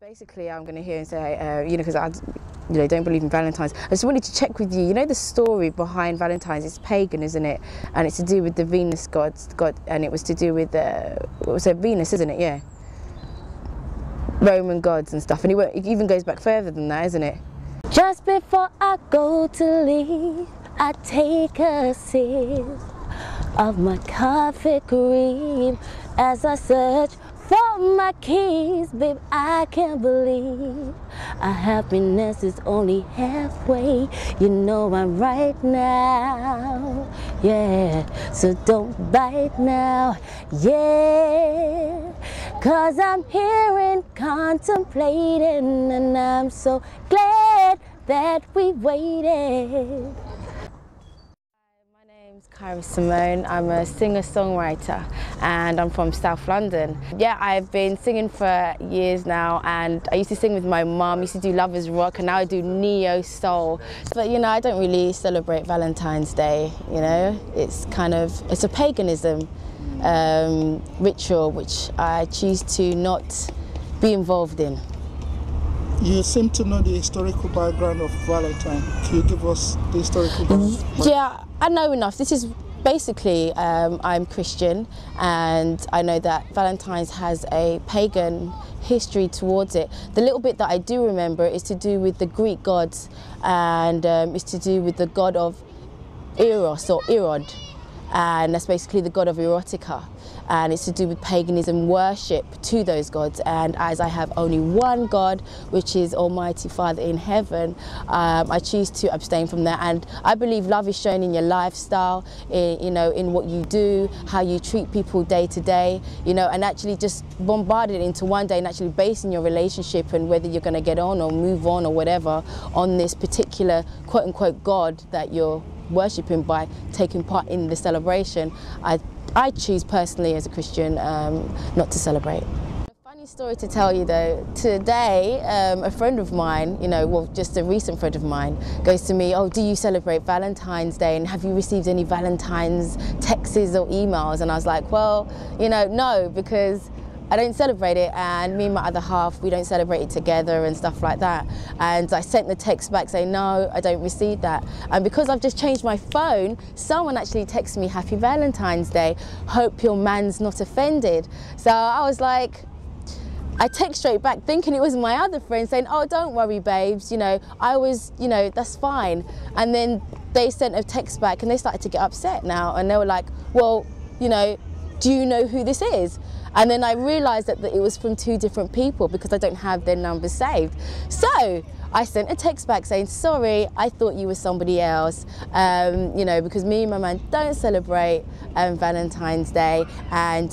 Basically, I'm going to hear and say, because I, don't believe in Valentine's. I just wanted to check with you. You know the story behind Valentine's? It's pagan, isn't it? And it's to do with the Venus god, and it was to do with what was it? Venus, isn't it? Yeah. Roman gods and stuff, and it even goes back further than that, isn't it? Just before I go to leave, I take a sip of my coffee cream as I search for my keys. Babe, I can't believe our happiness is only halfway. You know I'm right now, yeah. So don't bite now, yeah. 'Cause I'm here and contemplating, and I'm so glad that we waited. Kyra Simone. I'm a singer-songwriter and I'm from South London. Yeah, I've been singing for years now, and I used to sing with my mum, used to do lovers rock, and now I do neo soul. But I don't really celebrate Valentine's Day, It's a paganism ritual which I choose to not be involved in. You seem to know the historical background of Valentine. Can you give us the historical background? Yeah, I know enough. This is basically, I'm Christian, and I know that Valentine's has a pagan history towards it. The little bit that I do remember is to do with the Greek gods, and it's to do with the god of Eros or Erod, and that's basically the god of erotica. And it's to do with paganism worship to those gods. And as I have only one God, which is Almighty Father in heaven, I choose to abstain from that. And I believe love is shown in your lifestyle, in what you do, how you treat people day to day, and actually just bombard it into one day and actually basing your relationship and whether you're going to get on or move on or whatever on this particular quote-unquote God that you're worshipping by taking part in the celebration. I choose personally as a Christian not to celebrate. A funny story to tell you though, today a friend of mine, just a recent friend of mine, goes to me, oh, do you celebrate Valentine's Day, and have you received any Valentine's texts or emails? And I was like, well, no, because I don't celebrate it, and me and my other half, we don't celebrate it together and stuff like that. And I sent the text back saying, no, I don't receive that. And because I've just changed my phone, someone actually texted me, Happy Valentine's Day, hope your man's not offended. So I was like, I text straight back thinking it was my other friend saying, oh, don't worry, babes, I was, that's fine. And then they sent a text back and they started to get upset now, and they were like, well, do you know who this is? And then I realised that it was from two different people because I don't have their numbers saved. So I sent a text back saying, sorry, I thought you were somebody else, because me and my man don't celebrate Valentine's Day, and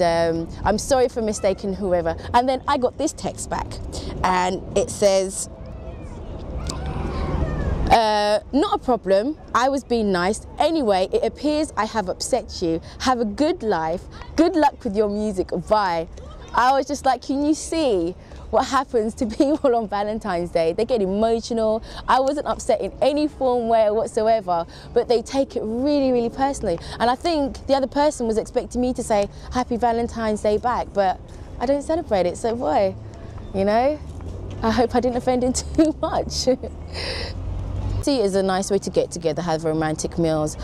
I'm sorry for mistaking whoever. And then I got this text back, and it says, not a problem, I was being nice. Anyway, it appears I have upset you. Have a good life. Good luck with your music. Bye. I was just like, can you see what happens to people on Valentine's Day? They get emotional. I wasn't upset in any form, way whatsoever, but they take it really, really personally. And I think the other person was expecting me to say Happy Valentine's Day back, but I don't celebrate it, so boy, I hope I didn't offend him too much. Is a nice way to get together, have romantic meals.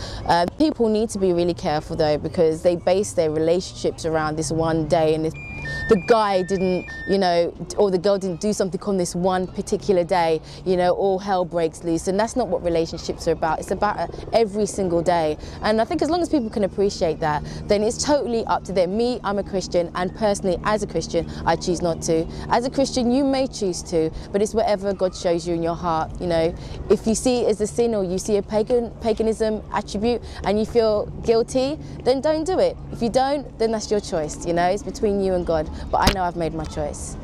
People need to be really careful though, because they base their relationships around this one day, and if the guy didn't, or the girl didn't do something on this one particular day, all hell breaks loose. And that's not what relationships are about. It's about every single day. And I think as long as people can appreciate that, then it's totally up to them. Me, I'm a Christian, and personally, as a Christian, I choose not to. As a Christian, you may choose to, but it's whatever God shows you in your heart. If you see it as a sin, or you see a paganism attribute and you feel guilty, then don't do it. If you don't, then that's your choice. It's between you and God. But I know I've made my choice.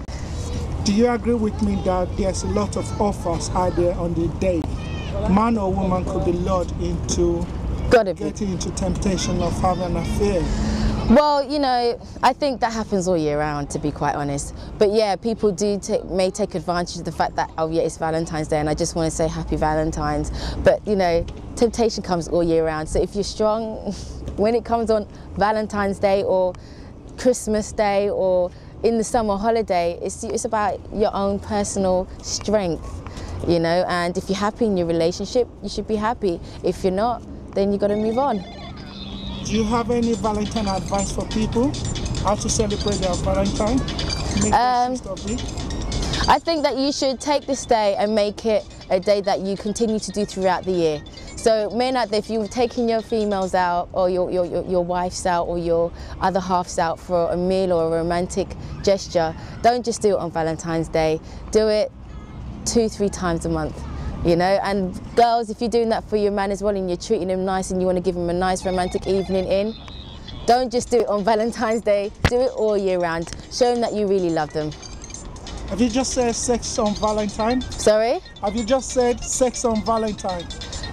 Do you agree with me that there's a lot of offers out there on the day? Man or woman could be lured into getting into temptation of having an affair. Well, I think that happens all year round, to be quite honest. But yeah, people may take advantage of the fact that, oh yeah, it's Valentine's Day and I just want to say Happy Valentine's. But temptation comes all year round. So if you're strong, when it comes on Valentine's Day or Christmas Day or in the summer holiday, it's about your own personal strength, you know, and if you're happy in your relationship, you should be happy. If you're not, then you got to move on. Do you have any Valentine advice for people? How to celebrate their Valentine? I think that you should take this day and make it a day that you continue to do throughout the year. So men out there, if you're taking your females out or your wives out or your other halves out for a meal or a romantic gesture, don't just do it on Valentine's Day. Do it 2-3 times a month, you know. And girls, if you're doing that for your man as well and you're treating him nice and you want to give him a nice romantic evening in, don't just do it on Valentine's Day, do it all year round. Show them that you really love them. Have you just said sex on Valentine? Sorry? Have you just said sex on Valentine?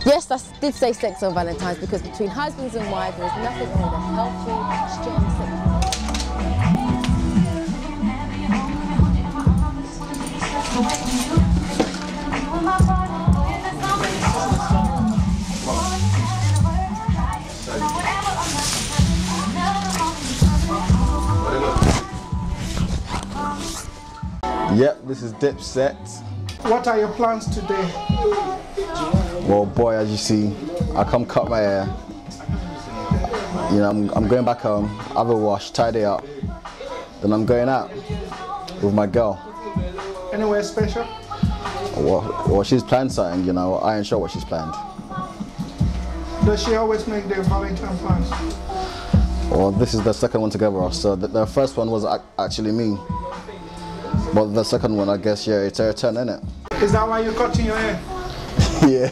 Yes, I did say sex on Valentine's because between husbands and wives there's nothing wrong with a healthy, strong sex. Yep, this is Dipset. What are your plans today? Well, boy, as you see, I come cut my hair. You know, I'm going back home, have a wash, tidy up. Then I'm going out with my girl. Anywhere special? Well, she's planned something, you know. I ain't sure what she's planned. Does she always make the Valentine plans? Well, this is the second one together. So the first one was actually me. But the second one, I guess, yeah, it's her turn, isn't it? Is that why you're cutting your hair? Yeah.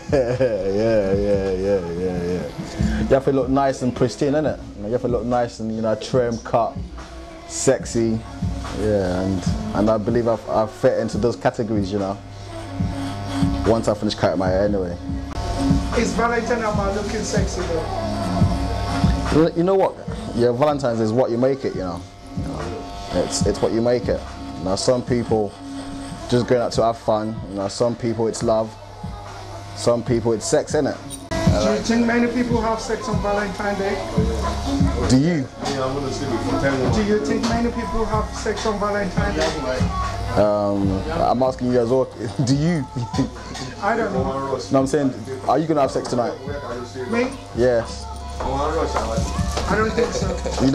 You have to look nice and pristine, innit? You have to look nice and, you know, trim, cut, sexy. Yeah, and I believe I fit into those categories, you know. Once I finish cutting my hair, anyway. Is Valentine about looking sexy, though? You know what? Yeah, Valentine's is what you make it, you know. It's what you make it. You know, some people just going out to have fun. You know, some people it's love. Some people it's sex, innit? Do you think many people have sex on Valentine's Day? Do you? Do you think many people have sex on Valentine's Day? I'm asking you as well. Do you? I don't know. No, I'm saying, are you gonna have sex tonight? Me? Yes. I don't think so.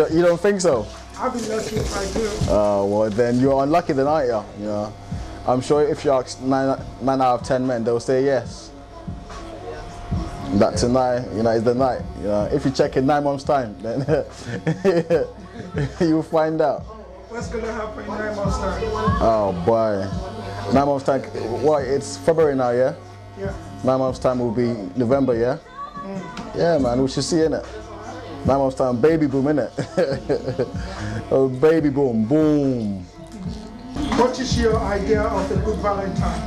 You don't think so? I'll be lucky if I do. Oh, well then you're unlucky then, aren't you? You know, I'm sure if you ask 9 out of 10 men, they'll say yes. That tonight, you know, is the night. You know, if you check in 9 months' time, then you'll find out. What's gonna happen in 9 months' time? Oh boy, 9 months' time. What? It's February now, yeah? Yeah. 9 months' time will be November, yeah? Yeah, man, we should see, innit? 9 months' time, baby boom, innit? Oh, baby boom, boom. What is your idea of a good Valentine?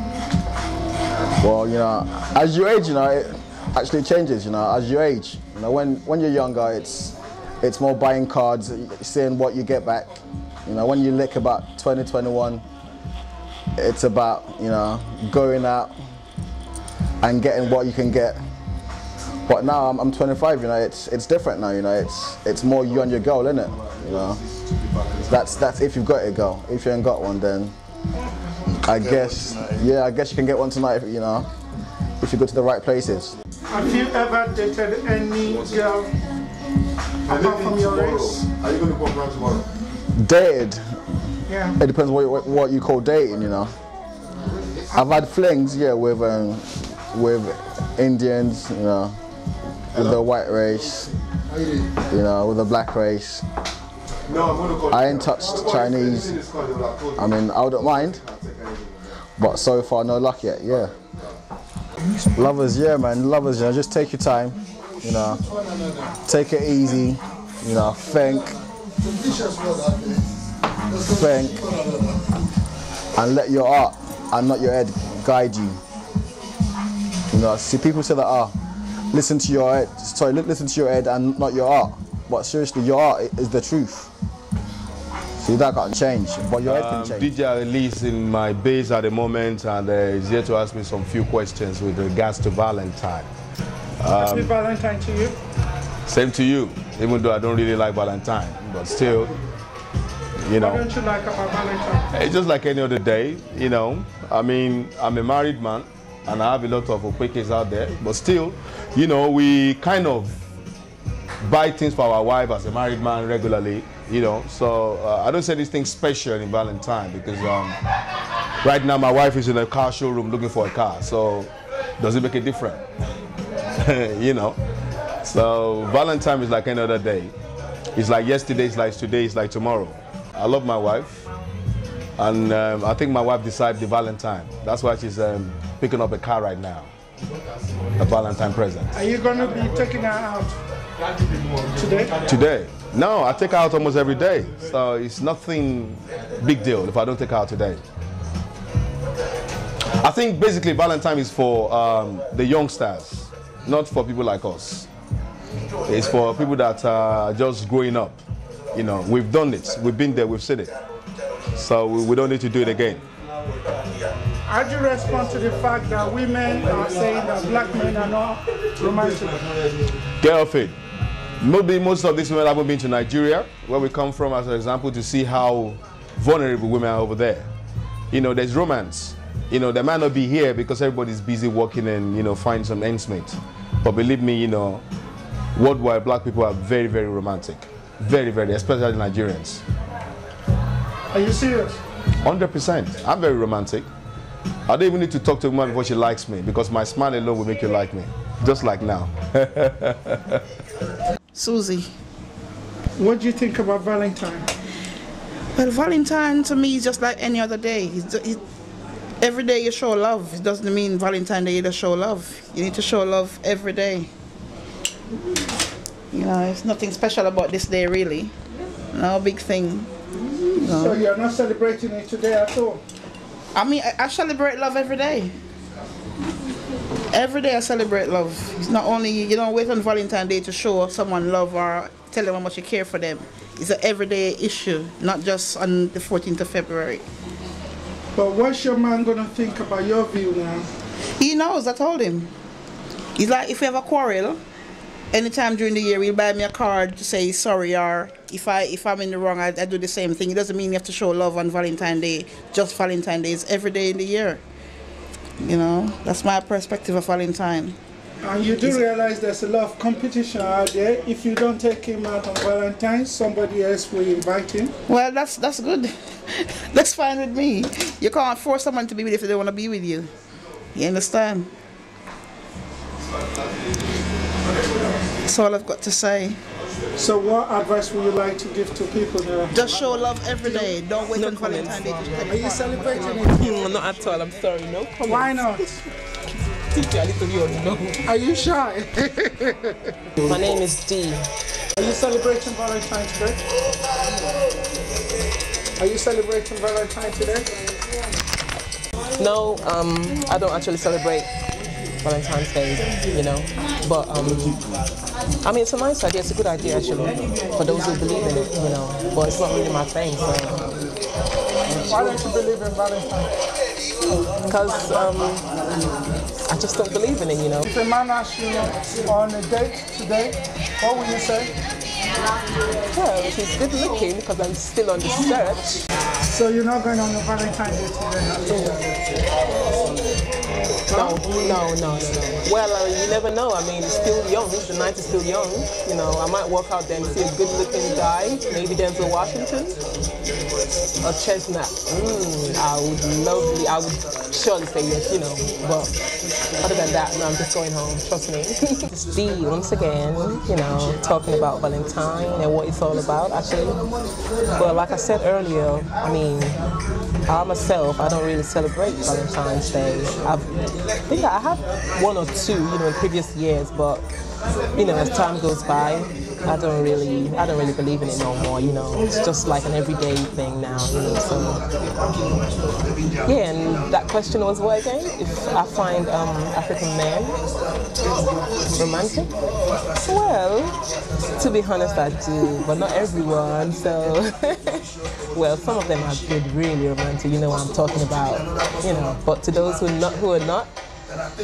Well, you know, as you age, you know, it actually changes, you know, as you age. You know, when you're younger, it's more buying cards, seeing what you get back. You know, when you lick about 20, 21, it's about, you know, going out and getting what you can get. But now I'm 25, you know, it's different now, you know, it's more you and your girl, isn't it? You know, that's if you've got a girl. If you ain't got one, then I guess, yeah, I guess you can get one tonight, you know, if you go to the right places. Have you ever dated any girl apart from your race? Are you going to come around tomorrow? Dated? Yeah. It depends what you call dating, you know. I've had flings, yeah, with Indians, you know, with the white race, you know, with the black race. I ain't touched Chinese. I mean, I wouldn't mind, but so far no luck yet, yeah. Lovers, yeah, man, lovers, you know, just take your time, you know, take it easy, you know, think, and let your heart and not your head guide you. You know, see, people say that, listen to your head, listen to your head and not your heart. But seriously, your heart is the truth. See, that can't change, but your head can change. djalijournalist in my base at the moment, and he's here to ask me some few questions with regards to Valentine. Happy Valentine to you. Same to you, even though I don't really like Valentine, but still, you know. What don't you like about Valentine? It's just like any other day, you know. I mean, I'm a married man, and I have a lot of opekes out there, but still, you know, we kind of buy things for our wife as a married man regularly, you know. So I don't say this thing special in Valentine because right now my wife is in a car showroom looking for a car, so does it make a difference? You know. So Valentine is like any other day. It's like yesterday, it's like today, it's like tomorrow. I love my wife, and I think my wife decided the Valentine. That's why she's picking up a car right now, a Valentine present. Are you going to be taking her out today? Today? No, I take her out almost every day, so it's nothing big deal if I don't take her out today. I think basically Valentine is for the youngsters, not for people like us. It's for people that are just growing up. You know, we've done it, we've been there, we've seen it. So we don't need to do it again. How do you respond to the fact that women are saying that black men are not romantic? Get off it. Maybe most of these women haven't been to Nigeria, where we come from, as an example, to see how vulnerable women are over there. You know, there's romance. You know, they might not be here because everybody's busy working and, you know, find some ends meet. But believe me, you know, worldwide, black people are very, very romantic. Very, very, especially Nigerians. Are you serious? 100%. I'm very romantic. I don't even need to talk to a woman before she likes me, because my smile alone will make you like me. Just like now. Susie. What do you think about Valentine? Well, Valentine to me is just like any other day. Every day you show love. It doesn't mean Valentine Day you just show love. You need to show love every day. You know, it's nothing special about this day really. No big thing. No. So you're not celebrating it today at all? I mean, I celebrate love every day. Every day I celebrate love. It's not only, you don't wait on Valentine's Day to show someone love or tell them how much you care for them. It's an everyday issue, not just on the 14th of February. But what's your man going to think about your view now? He knows, I told him. He's like, if we have a quarrel, anytime during the year he'll buy me a card to say sorry, or if I'm in the wrong, I do the same thing. It doesn't mean you have to show love on Valentine's Day, just Valentine's Day. It's every day in the year. You know, that's my perspective of Valentine. And you do realize there's a lot of competition out there. If you don't take him out on Valentine's, somebody else will invite him. Well, that's good. That's fine with me. You can't force someone to be with you if they don't want to be with you. You understand? That's all I've got to say. So what advice would you like to give to people now? Just show love every day. Don't wait on Valentine's Day to tell you. Are you celebrating it? Not at all, I'm sorry, no comment. Why not? Are you shy? My name is Dee. Are you celebrating Valentine today? Are you celebrating Valentine today? No, I don't actually celebrate Valentine's Day, you know, but I mean, it's a nice idea, it's a good idea actually, for those who believe in it, you know, but it's not really my thing, so. Why don't you believe in Valentine? Because I just don't believe in it, you know. If a man asks you on a date today, what would you say? Well, he's good looking because I'm still on the search. So you're not going on a Valentine's Day today at all? No. Well, you never know. I mean, it's still young. The night is still young. You know, I might walk out there and see a good-looking guy, maybe Denzel Washington, or Chestnut. I would surely say yes, you know. But other than that, no, I'm just going home. Trust me. It's Dee once again, you know, talking about Valentine and what it's all about, actually. But like I said earlier, I mean, I myself, I don't really celebrate Valentine's Day. I think I have one or two, you know, in previous years, but you know, as time goes by, I don't really believe in it no more. You know, it's just like an everyday thing now. You know, so yeah. And that question was what again? If I find African men romantic? Well, to be honest, I do, but not everyone. So, well, some of them are good, really romantic. You know what I'm talking about. You know, but to those who are not,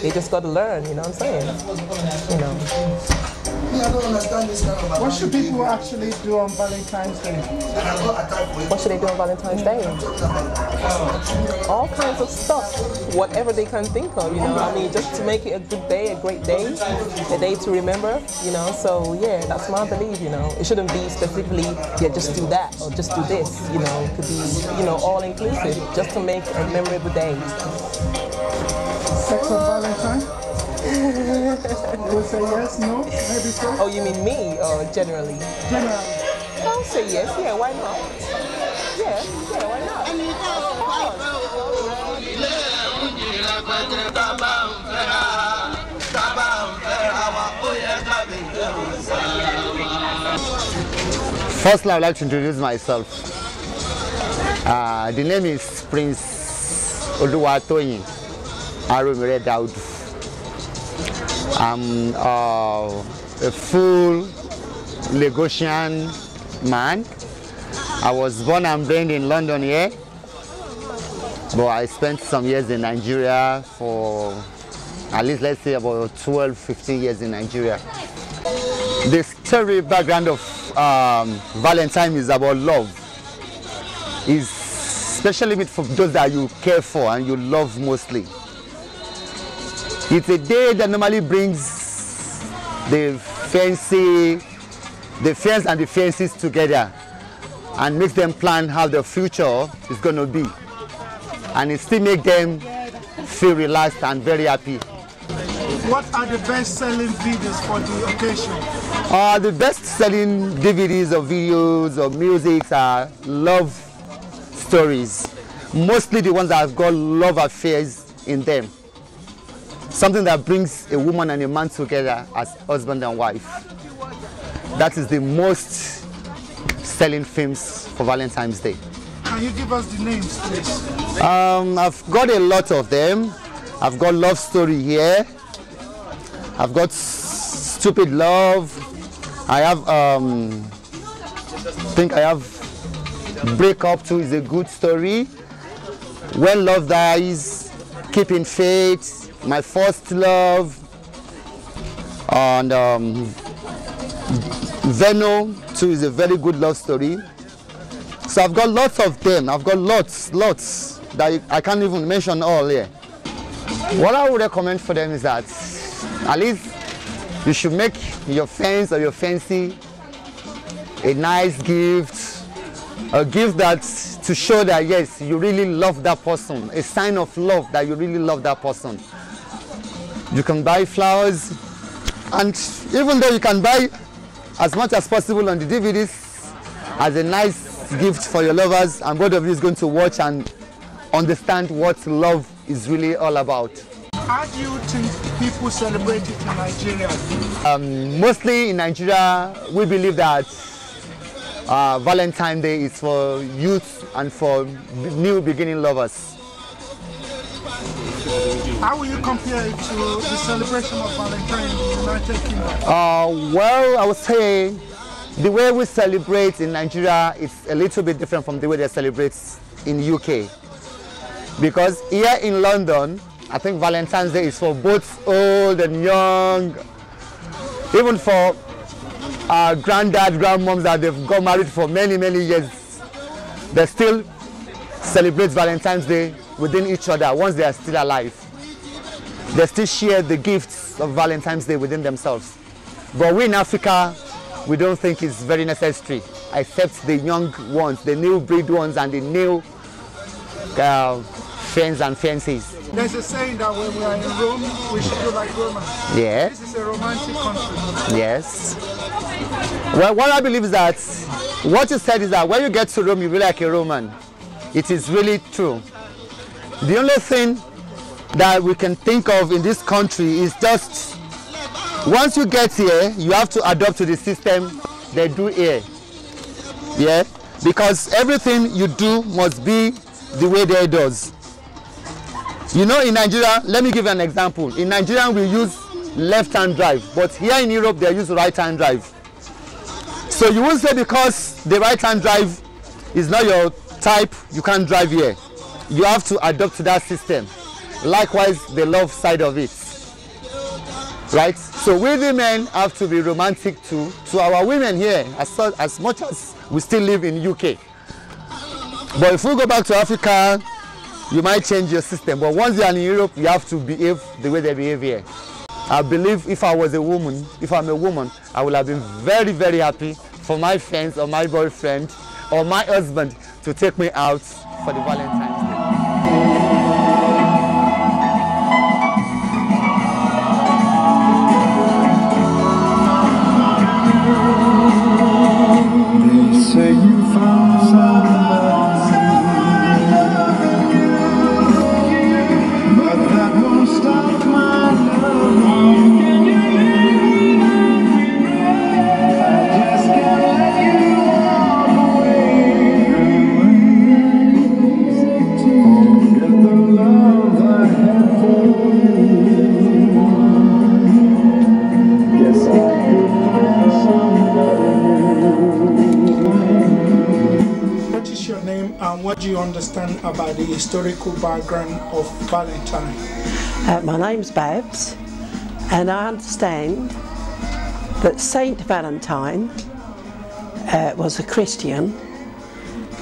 they just got to learn. You know what I'm saying? You know. What should people actually do on Valentine's Day? What should they do on Valentine's Day? All kinds of stuff, whatever they can think of, you know. I mean, just to make it a good day, a great day, a day to remember, you know. So yeah, that's my belief, you know. It shouldn't be specifically, yeah, just do that or just do this, you know. It could be, you know, all inclusive, just to make a memorable day. Sex on Valentine? You say yes, no, maybe so? Oh, you mean me or generally? Generally. I'll say yes, yeah, why not? Yeah, why not? Firstly, I would like to introduce myself. The name is Prince Oluwatoyin Aromire Daudu. I'm a full Lagosian man. I was born and bred in London here, but I spent some years in Nigeria for at least, let's say, about 12, 15 years in Nigeria. The story background of Valentine is about love. It's especially meant for those that you care for and you love mostly. It's a day that normally brings the friends and the fiancés together and makes them plan how their future is going to be. And it still makes them feel relaxed and very happy. What are the best-selling videos for the occasion? The best-selling DVDs or videos or music are love stories. Mostly the ones that have got love affairs in them. Something that brings a woman and a man together as husband and wife. That is the most selling films for Valentine's Day. Can you give us the names, please? I've got a lot of them. I've got Love Story here. I've got Stupid Love. I have, I think I have Break Up Too is a good story. When Love Dies, Keeping Faith, My First Love, and Venom too is a very good love story. So I've got lots of them. I've got lots that I can't even mention all here. What I would recommend for them is that at least you should make your friends or your fancy a nice gift, a gift that to show that yes, you really love that person, a sign of love that you really love that person. You can buy flowers, and even though you can buy as much as possible on the DVDs as a nice gift for your lovers, and both of you is going to watch and understand what love is really all about. How do you think people celebrate it in Nigeria? Mostly in Nigeria, we believe that Valentine's Day is for youth and for new beginning lovers. How will you compare it to the celebration of Valentine in the United Kingdom? Well, I would say the way we celebrate in Nigeria is a little bit different from the way they celebrate in UK. Because here in London, I think Valentine's Day is for both old and young, even for our granddad, grandmoms that they've got married for many, many years. They still celebrate Valentine's Day within each other once they are still alive. They still share the gifts of Valentine's Day within themselves. But we in Africa, we don't think it's very necessary, except the young ones, the new breed ones and the new friends and fiancés. There's a saying that when we are in Rome, we should do like Romans. Yeah. This is a romantic country. Yes. Well, what I believe is that what you said is that when you get to Rome, you be like a Roman. It is really true. The only thing that we can think of in this country is just once you get here, you have to adapt to the system they do here. Yeah, because everything you do must be the way they does. You know, in Nigeria, let me give you an example. In Nigeria, we use left-hand drive, but here in Europe, they use right-hand drive. So you won't say because the right-hand drive is not your type, you can't drive here. You have to adapt to that system. Likewise, the love side of it. right? So we the men have to be romantic too to our women here, as much as we still live in UK. But if we go back to Africa, you might change your system. But once you're in Europe, you have to behave the way they behave here. I believe if I was a woman, if I'm a woman, I would have been very, very happy for my friends or my boyfriend or my husband to take me out for the Valentine's Day. They say you found somebody, but that won't stop my love. I just can't let you walk away. Forget the love I have for you. Yes, I could find somebody. What is your name and what do you understand about the historical background of Valentine? My name's Babs, and I understand that Saint Valentine was a Christian,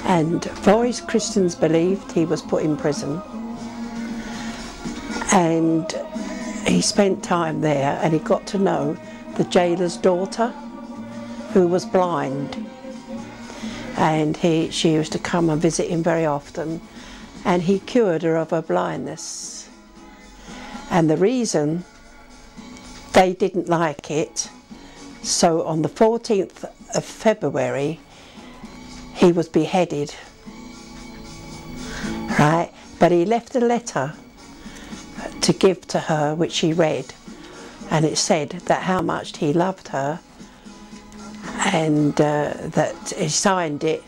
and for his Christians believed he was put in prison, and he spent time there and he got to know the jailer's daughter, who was blind, and she used to come and visit him very often, and he cured her of her blindness. And the reason they didn't like it, so on the 14th of February he was beheaded, right? But he left a letter to give to her, which she read, and it said that how much he loved her, and that he signed it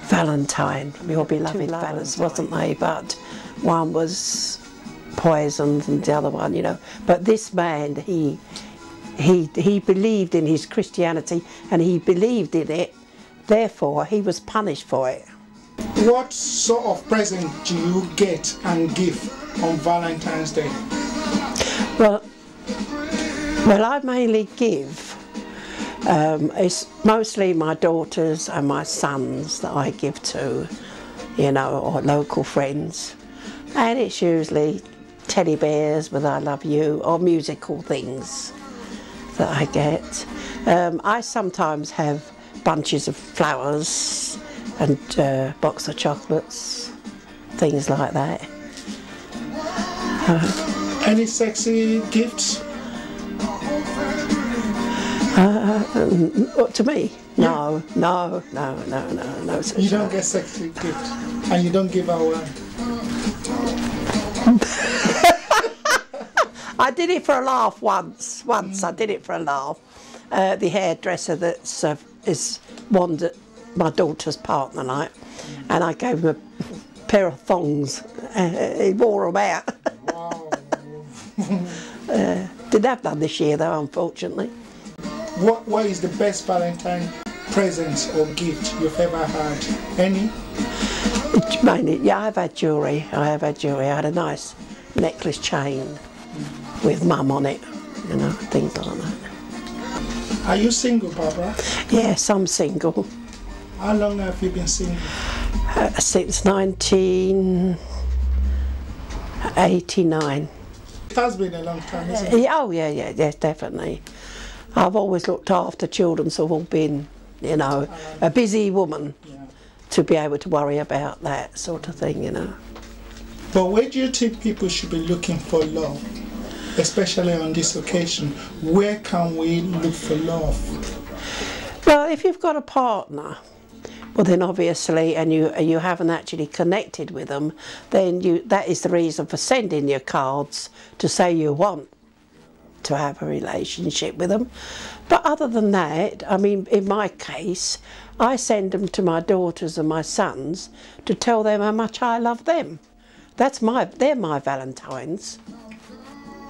Valentine, your beloved Valentine, wasn't they? But one was poisoned and the other one, you know. But this man, he believed in his Christianity and he believed in it, therefore he was punished for it. What sort of present do you get and give on Valentine's Day? Well, I mainly give. It's mostly my daughters and my sons that I give to, you know, or local friends. And it's usually teddy bears with I love you, or musical things that I get. I sometimes have bunches of flowers and a box of chocolates, things like that. Any sexy gifts? To me? No, no. You don't get sexy gifts and you don't give away. I did it for a laugh once. I did it for a laugh. The hairdresser that is Wanda, my daughter's partner, like, and I gave him a pair of thongs. He wore them out. Wow. Didn't have none this year though, unfortunately. What is the best Valentine present or gift you've ever had? Any? Mainly, yeah, I've had jewellery. I had a nice necklace chain with Mum on it, you know, things like that. Are you single, Barbara? Yes, I'm single. How long have you been single? Since 1989. It has been a long time, isn't it? Oh yeah, definitely. I've always looked after children, so I've all been, you know, a busy woman to be able to worry about that sort of thing, you know. But where do you think people should be looking for love, especially on this occasion? Where can we look for love? Well, if you've got a partner, well then obviously, and you haven't actually connected with them, then that is the reason for sending your cards to say you want to have a relationship with them. But other than that, I mean, in my case, I send them to my daughters and my sons to tell them how much I love them. They're my Valentines.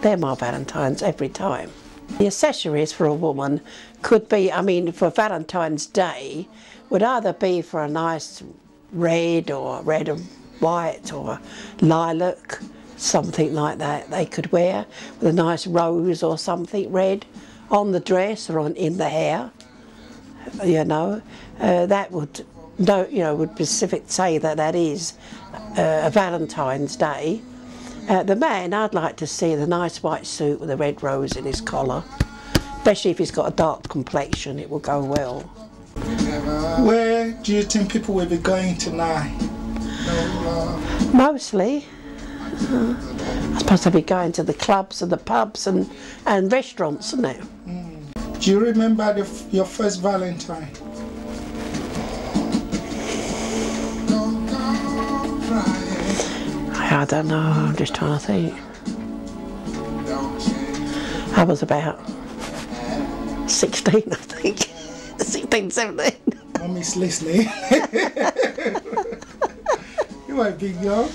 They're my Valentines every time. The accessories for a woman could be, I mean, for Valentine's Day, would either be for a nice red and white or lilac, something like that they could wear with a nice rose or something red on the dress or in the hair. You know, that would would specific say that is a Valentine's Day. The man, I'd like to see the nice white suit with a red rose in his collar, especially if he's got a dark complexion. It will go well. Where do you think people will be going tonight? Mostly, I suppose they'll be going to the clubs and the pubs and restaurants, isn't it? Do you remember your first Valentine? I don't know, I'm just trying to think. I was about 16, I think. 16, 17. Mommy's listening. You weren't big young.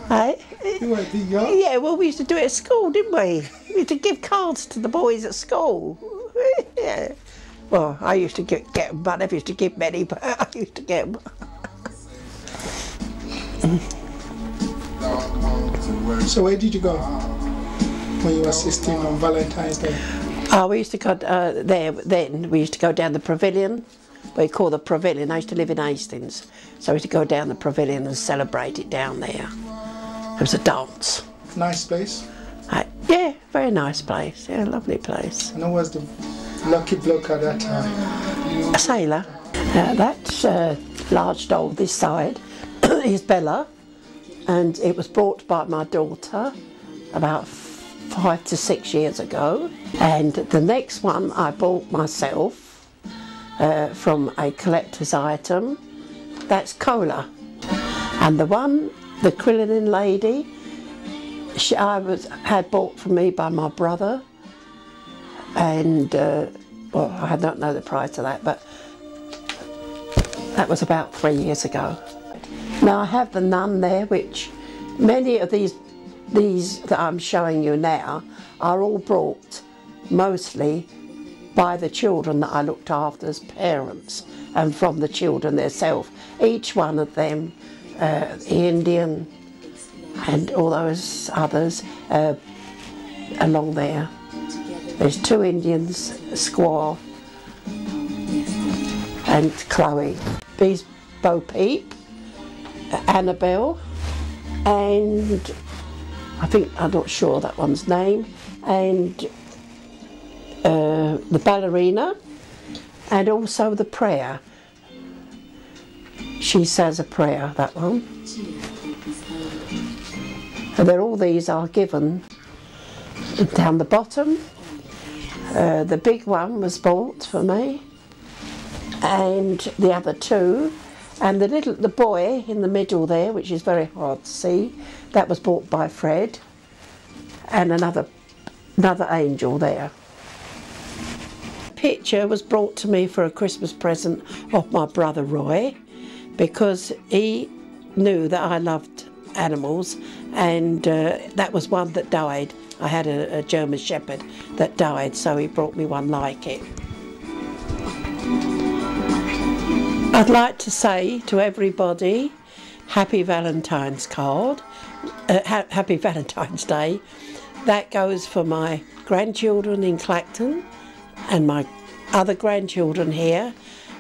Hey? You weren't big young. Yeah, well, we used to do it at school, didn't we? We used to give cards to the boys at school. Yeah. Well, I used to get them, but I never used to give many, but I used to get them. So where did you go when you were 16 on Valentine's Day? We used to go there then. We used to go down the Pavilion. We call the Pavilion. I used to live in Hastings, so we used to go down the Pavilion and celebrate it down there. It was a dance. Nice place. Yeah, very nice place. Yeah, lovely place. And who was the lucky bloke at that time? A sailor. That large doll this side is Bella, and it was brought by my daughter about 5 to 6 years ago. And the next one I bought myself from a collector's item. That's Cola. And the one, the Crinoline lady, had bought for me by my brother, and well, I don't know the price of that, but that was about 3 years ago. Now I have the nun there, which many of these that I'm showing you now are all brought mostly by the children that I looked after as parents and from the children themselves. Each one of them, the Indian and all those others along there. There's 2 Indians, Squaw and Chloe. These Bo Peep, Annabelle, and I'm not sure that one's name, and the ballerina, and also the prayer. She says a prayer, that one. And then all these are given down the bottom. The big one was bought for me, and the other 2, and the boy in the middle there, which is very hard to see, that was bought by Fred, and another angel there. Picture was brought to me for a Christmas present of my brother Roy, because he knew that I loved animals, and that was one that died. I had a German Shepherd that died, so he brought me one like it. I'd like to say to everybody, Happy Valentine's card, Happy Valentine's Day. That goes for my grandchildren in Clacton and my other grandchildren here,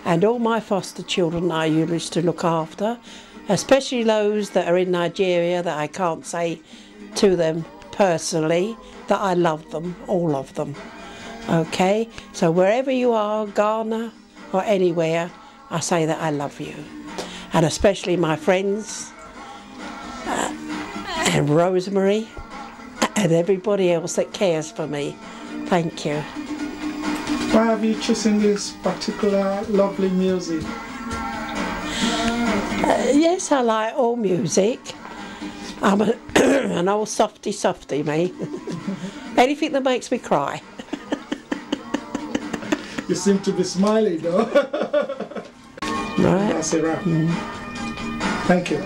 and all my foster children I used to look after, especially those that are in Nigeria that I can't say to them personally that I love them, all of them. Okay, so wherever you are, Ghana or anywhere, I say that I love you, and especially my friends and Rosemary and everybody else that cares for me. Thank you. Why have you chosen this particular lovely music? Yes, I like all music. I'm an old softy, me. Anything that makes me cry. You seem to be smiling though. Right. That's a wrap. Thank you.